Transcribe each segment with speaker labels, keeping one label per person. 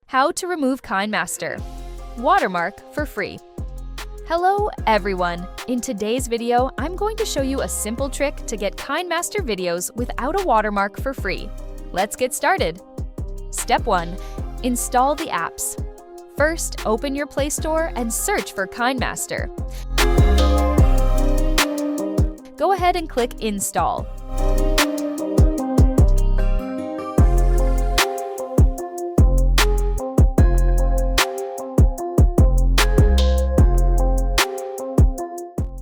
Speaker 1: How to remove KineMaster. Watermark for free. Hello everyone! In today's video, I'm going to show you a simple trick to get KineMaster videos without a watermark for free. Let's get started. Step 1. Install the apps. First, open your Play Store and search for KineMaster. Go ahead and click Install.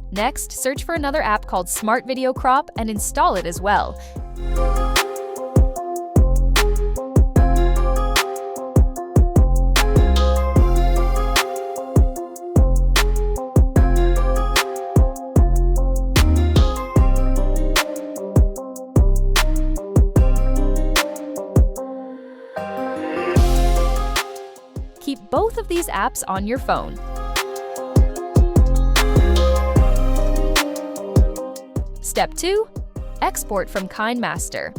Speaker 1: Next, search for another app called Smart Video Crop and install it as well. Keep both of these apps on your phone. Step 2. Export from KineMaster.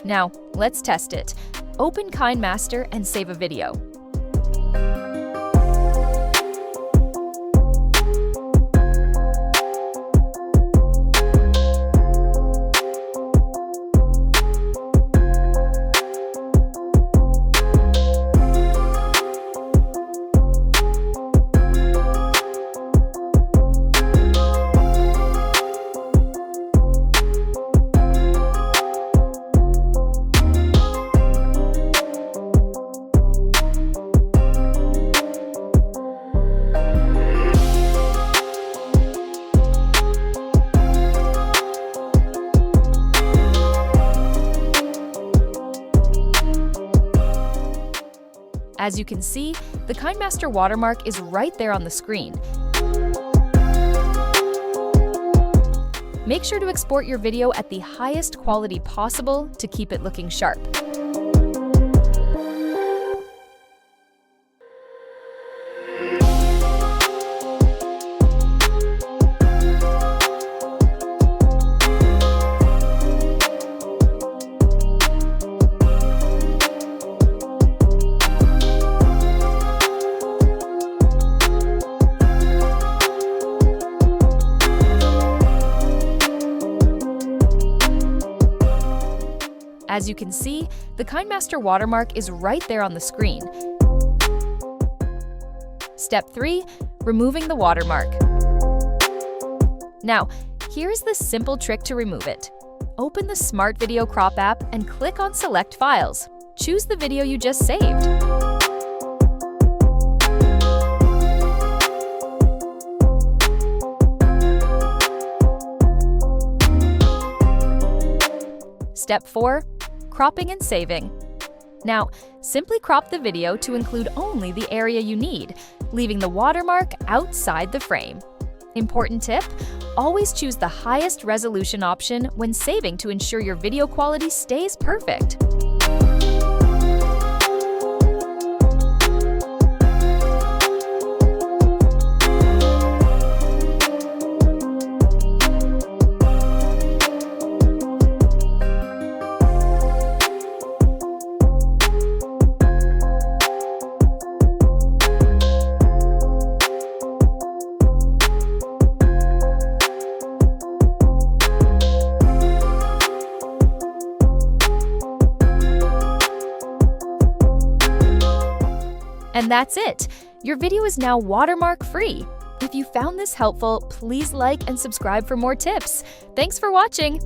Speaker 1: Now, let's test it. Open KineMaster and save a video. As you can see, the KineMaster watermark is right there on the screen. Make sure to export your video at the highest quality possible to keep it looking sharp. As you can see, the KineMaster watermark is right there on the screen. Step 3. Removing the watermark. Now, here's the simple trick to remove it. Open the Smart Video Crop app and click on Select Files. Choose the video you just saved. Step 4. Cropping and saving. Now, simply crop the video to include only the area you need, leaving the watermark outside the frame. Important tip: always choose the highest resolution option when saving to ensure your video quality stays perfect. And that's it! Your video is now watermark free. If you found this helpful, please like and subscribe for more tips. Thanks for watching!